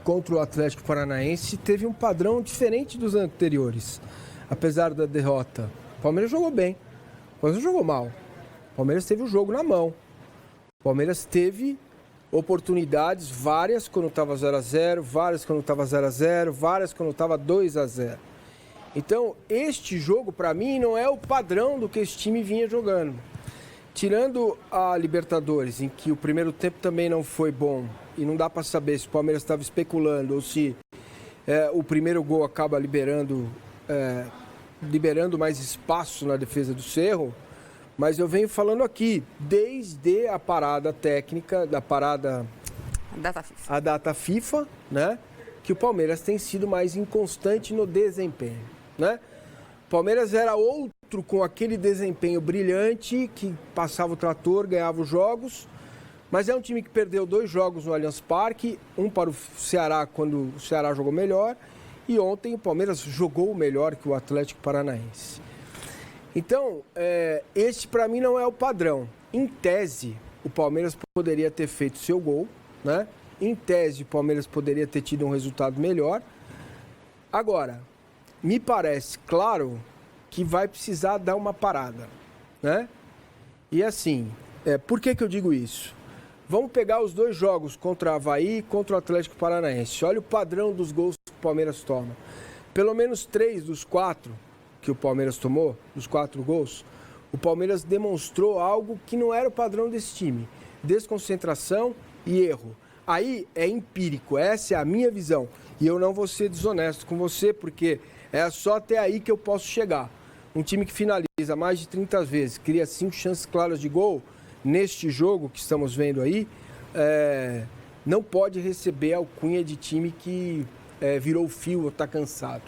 contra o Atlético Paranaense teve um padrão diferente dos anteriores. Apesar da derrota, o Palmeiras jogou bem. O Palmeiras não jogou mal. O Palmeiras teve o jogo na mão. O Palmeiras teve oportunidades, várias quando estava 0-0, várias quando estava 0-0, várias quando estava 2-0. Então, este jogo, para mim, não é o padrão do que esse time vinha jogando. Tirando a Libertadores, em que o primeiro tempo também não foi bom, e não dá para saber se o Palmeiras estava especulando ou se o primeiro gol acaba liberando mais espaço na defesa do Cerro, mas eu venho falando aqui, desde a parada técnica, a data FIFA, né, que o Palmeiras tem sido mais inconstante no desempenho, né? O Palmeiras era outro com aquele desempenho brilhante, que passava o trator, ganhava os jogos, mas é um time que perdeu 2 jogos no Allianz Parque, um para o Ceará, quando o Ceará jogou melhor, e ontem o Palmeiras jogou melhor que o Atlético Paranaense. Então, este para mim não é o padrão. Em tese, o Palmeiras poderia ter feito seu gol, né? Em tese, o Palmeiras poderia ter tido um resultado melhor. Agora, me parece claro que vai precisar dar uma parada, né? E assim, por que eu digo isso? Vamos pegar os 2 jogos contra o Avaí e contra o Atlético Paranaense. Olha o padrão dos gols que o Palmeiras toma. Pelo menos 3 dos 4 que o Palmeiras tomou, dos 4 gols, o Palmeiras demonstrou algo que não era o padrão desse time. Desconcentração e erro. Aí é empírico, essa é a minha visão. E eu não vou ser desonesto com você, porque é só até aí que eu posso chegar. Um time que finaliza mais de 30 vezes, cria 5 chances claras de gol, neste jogo que estamos vendo aí, não pode receber a alcunha de time que virou fio ou está cansado.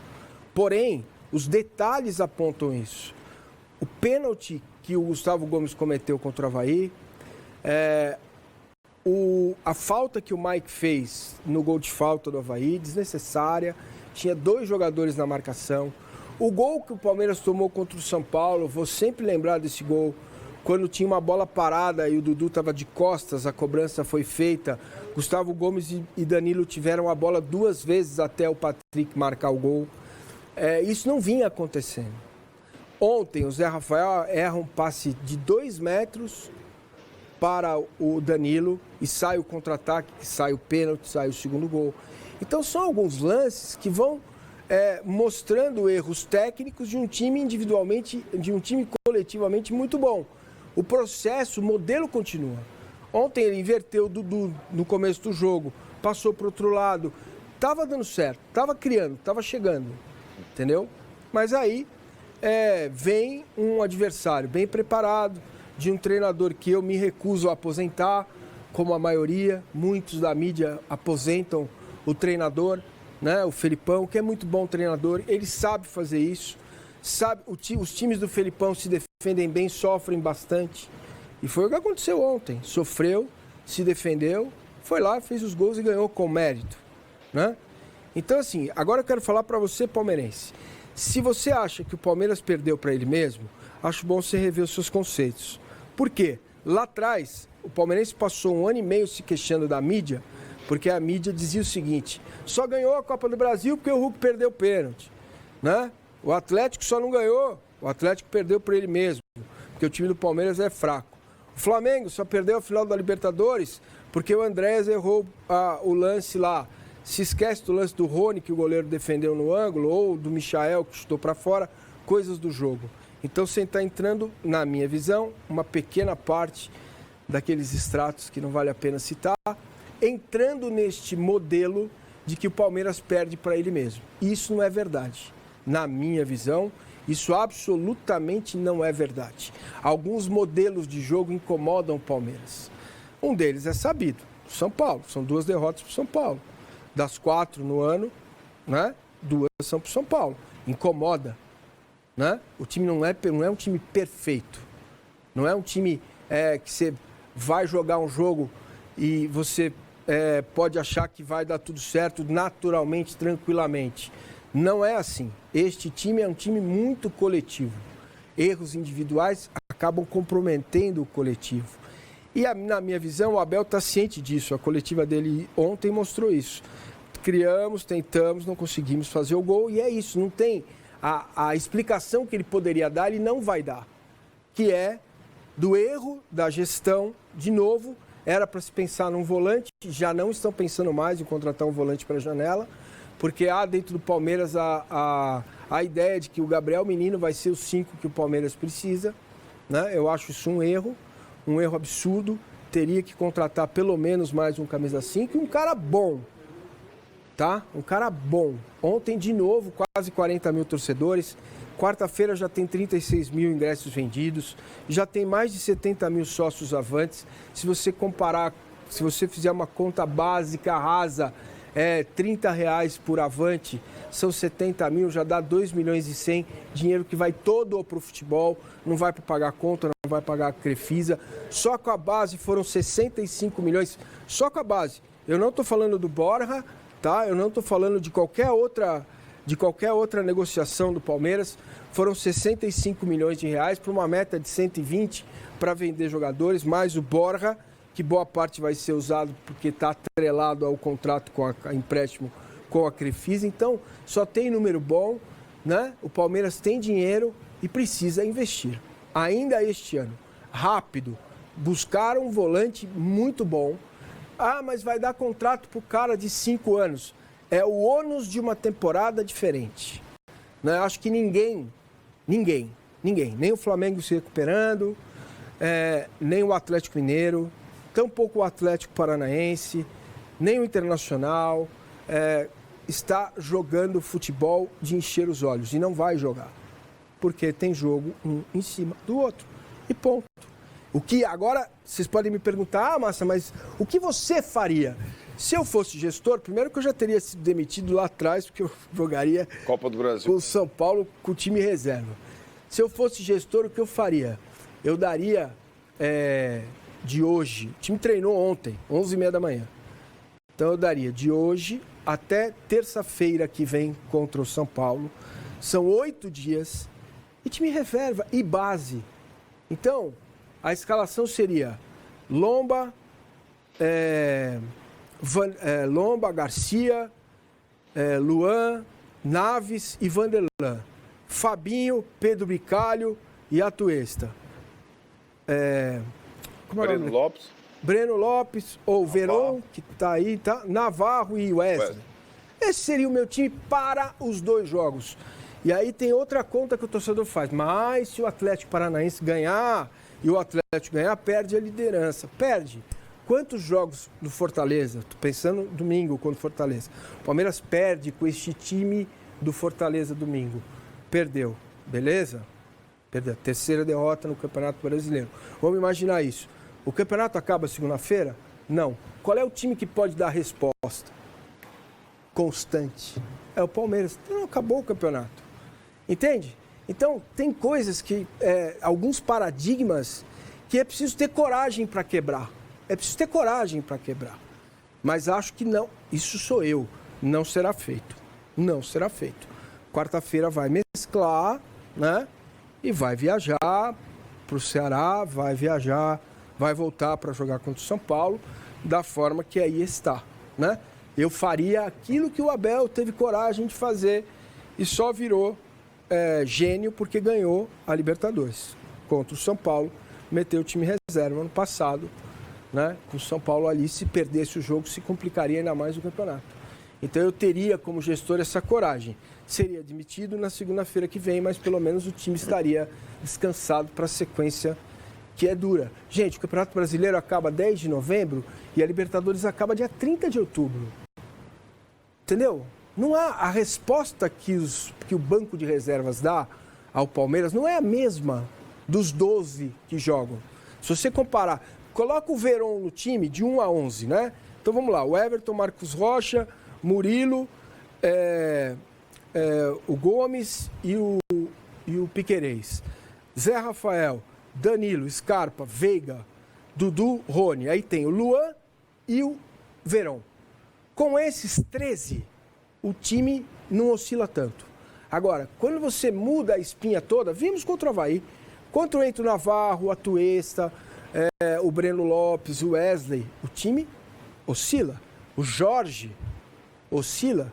Porém, os detalhes apontam isso. O pênalti que o Gustavo Gomes cometeu contra o Avaí, a falta que o Mike fez no gol de falta do Avaí, desnecessária, tinha 2 jogadores na marcação. O gol que o Palmeiras tomou contra o São Paulo, vou sempre lembrar desse gol, quando tinha uma bola parada e o Dudu estava de costas, a cobrança foi feita, Gustavo Gomes e Danilo tiveram a bola 2 vezes até o Patrick marcar o gol. Isso não vinha acontecendo. Ontem o Zé Rafael erra um passe de 2 metros para o Danilo e sai o contra-ataque, sai o pênalti, sai o segundo gol. Então são alguns lances que vão mostrando erros técnicos de um time individualmente, de um time coletivamente muito bom. O processo, o modelo continua. Ontem ele inverteu o Dudu no começo do jogo, passou para o outro lado, estava dando certo, estava criando, estava chegando, entendeu? Mas aí vem um adversário bem preparado, de um treinador que eu me recuso a aposentar, como a maioria, muitos da mídia aposentam o treinador, né? O Felipão, que é muito bom treinador, ele sabe fazer isso, os times do Felipão se defendem bem, sofrem bastante, e foi o que aconteceu ontem, sofreu, se defendeu, foi lá, fez os gols e ganhou com mérito, né? Então assim, agora eu quero falar para você, palmeirense, se você acha que o Palmeiras perdeu para ele mesmo, acho bom você rever os seus conceitos. Por quê? Lá atrás, o palmeirense passou 1 ano e meio se queixando da mídia, porque a mídia dizia o seguinte: só ganhou a Copa do Brasil porque o Hulk perdeu o pênalti, né? O Atlético só não ganhou, o Atlético perdeu por ele mesmo, porque o time do Palmeiras é fraco. O Flamengo só perdeu a final da Libertadores porque o Andrés errou o lance lá. Se esquece do lance do Rony, que o goleiro defendeu no ângulo, ou do Michael, que chutou para fora, coisas do jogo. Então você está entrando, na minha visão, uma pequena parte daqueles extratos que não vale a pena citar, entrando neste modelo de que o Palmeiras perde para ele mesmo. Isso não é verdade. Na minha visão, isso absolutamente não é verdade. Alguns modelos de jogo incomodam o Palmeiras. Um deles é sabido, São Paulo. São 2 derrotas para o São Paulo. Das 4 no ano, né? 2 são para o São Paulo. Incomoda. Né? O time não é um time perfeito. Não é um time que você vai jogar um jogo e você pode achar que vai dar tudo certo naturalmente, tranquilamente. Não é assim. Este time é um time muito coletivo. Erros individuais acabam comprometendo o coletivo. E na minha visão, o Abel está ciente disso. A coletiva dele ontem mostrou isso. criamos, tentamos, não conseguimos fazer o gol. E é isso, não tem a explicação que ele poderia dar, ele não vai dar. Que é do erro da gestão, de novo, era para se pensar num volante, já não estão pensando mais em contratar um volante para a janela, porque há dentro do Palmeiras a ideia de que o Gabriel Menino vai ser o 5 que o Palmeiras precisa, né? Eu acho isso um erro absurdo. Teria que contratar pelo menos mais um camisa 5 e um cara bom, tá? Um cara bom. Ontem, de novo, quase 40 mil torcedores. Quarta-feira já tem 36 mil ingressos vendidos, já tem mais de 70 mil sócios avantes. Se você comparar, se você fizer uma conta básica rasa, R$30 por avante, são 70 mil, já dá 2 milhões e 100, dinheiro que vai todo para o futebol, não vai para pagar conta, não vai pagar a Crefisa. Só com a base foram 65 milhões, só com a base. Eu não estou falando do Borja, tá? Eu não estou falando de qualquer outra negociação do Palmeiras. Foram 65 milhões de reais para uma meta de 120 para vender jogadores, mais o Borja, que boa parte vai ser usado porque está atrelado ao contrato com a empréstimo com a Crefisa. Então, só tem número bom, né? O Palmeiras tem dinheiro e precisa investir. Ainda este ano, rápido, buscar um volante muito bom. Ah, mas vai dar contrato para o cara de 5 anos. É o ônus de uma temporada diferente. Né? Acho que ninguém, nem o Flamengo se recuperando, nem o Atlético Mineiro, tampouco o Atlético Paranaense, nem o Internacional, está jogando futebol de encher os olhos. E não vai jogar, porque tem jogo um em cima do outro. E ponto. O que agora, vocês podem me perguntar, Massa, mas o que você faria? Se eu fosse gestor, primeiro que eu já teria sido demitido lá atrás, porque eu jogaria Copa do Brasil com o São Paulo com o time reserva. Se eu fosse gestor, o que eu faria? Eu daria de hoje, o time treinou ontem, 11h30 da manhã. Então eu daria de hoje até terça-feira que vem contra o São Paulo. São 8 dias e time reserva e base. Então, a escalação seria Lomba, Lomba, Garcia, Luan, Naves e Vanderlan. Fabinho, Pedro Bicalho e Atuesta. Breno Lopes, ou Verón, que está aí, tá? Navarro e Wesley. Esse seria o meu time para os 2 jogos. E aí tem outra conta que o torcedor faz. Mas se o Atlético Paranaense ganhar e o Atlético ganhar, perde a liderança. Perde. Quantos jogos do Fortaleza? Estou pensando domingo contra o Fortaleza. O Palmeiras perde com este time do Fortaleza domingo. Perdeu. Beleza? Perdeu. Terceira derrota no Campeonato Brasileiro. Vamos imaginar isso. O campeonato acaba segunda-feira? Não. Qual é o time que pode dar resposta constante? É o Palmeiras. Não, acabou o campeonato. Entende? Então, tem coisas que, alguns paradigmas que é preciso ter coragem para quebrar. É preciso ter coragem para quebrar. Mas acho que não. Isso sou eu. Não será feito. Não será feito. Quarta-feira vai mesclar, né? E vai viajar para o Ceará, vai voltar para jogar contra o São Paulo, da forma que aí está, né? Eu faria aquilo que o Abel teve coragem de fazer e só virou gênio porque ganhou a Libertadores contra o São Paulo, meteu o time reserva ano passado, né? Com o São Paulo ali, se perdesse o jogo, se complicaria ainda mais o campeonato. Então eu teria como gestor essa coragem. Seria demitido na segunda-feira que vem, mas pelo menos o time estaria descansado para a sequência que é dura. Gente, o Campeonato Brasileiro acaba 10 de novembro e a Libertadores acaba dia 30 de outubro. Entendeu? Não há a resposta que o banco de reservas dá ao Palmeiras, não é a mesma dos 12 que jogam. Se você comparar, coloca o Verón no time de 1 a 11, né? Então vamos lá, o Everton, Marcos Rocha, Murilo, o Gomes e o Piquerez. Zé Rafael, Danilo, Scarpa, Veiga, Dudu, Rony. Aí tem o Luan e o Verón. Com esses 13, o time não oscila tanto. Agora, quando você muda a espinha toda, vimos contra o Avaí, quando entra o Navarro, o Atuesta, o Breno Lopes, o Wesley, o time oscila. O Jorge, oscila,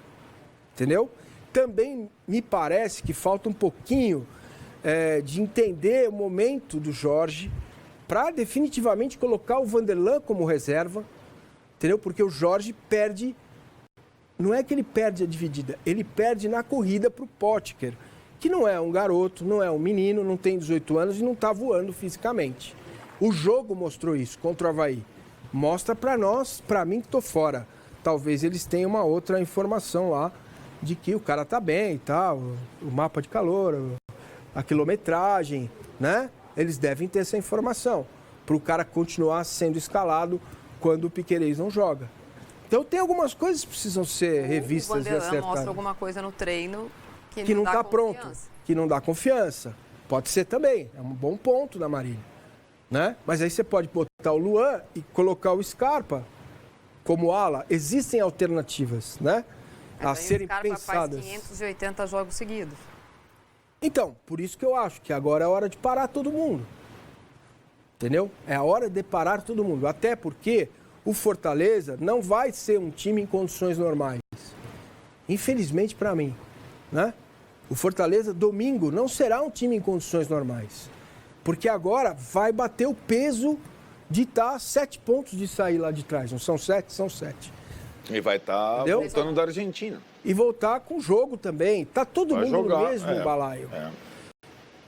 entendeu? Também me parece que falta um pouquinho de entender o momento do Jorge para definitivamente colocar o Vanderlan como reserva, entendeu? Porque o Jorge perde, não é que ele perde a dividida, ele perde na corrida para o Potker, que não é um garoto, não é um menino, não tem 18 anos e não está voando fisicamente. O jogo mostrou isso contra o Avaí. Mostra para nós, para mim que estou fora. Talvez eles tenham uma outra informação lá de que o cara tá bem e tal, o mapa de calor, a quilometragem, né? Eles devem ter essa informação para o cara continuar sendo escalado quando o Piquerez não joga. Então tem algumas coisas que precisam ser revistas e acertadas. Mostra alguma coisa no treino que não está pronto, que não dá confiança. Pode ser também, é um bom ponto da Marília, né? Mas aí você pode botar o Luan e colocar o Scarpa como ala. Existem alternativas, né? A serem pensadas. Faz 580 jogos seguidos. Então, por isso que eu acho que agora é hora de parar todo mundo. Entendeu? É a hora de parar todo mundo. Até porque o Fortaleza não vai ser um time em condições normais. Infelizmente para mim, né? O Fortaleza, domingo, não será um time em condições normais. Porque agora vai bater o peso de estar 7 pontos de sair lá de trás. Não são 7? São 7. E vai estar voltando da Argentina. E voltar com o jogo também. Tá todo mundo jogar, no mesmo balaio.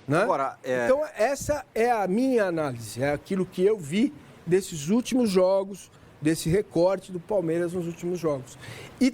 Né? Agora, Então, essa é a minha análise. É aquilo que eu vi desses últimos jogos, desse recorte do Palmeiras nos últimos jogos. E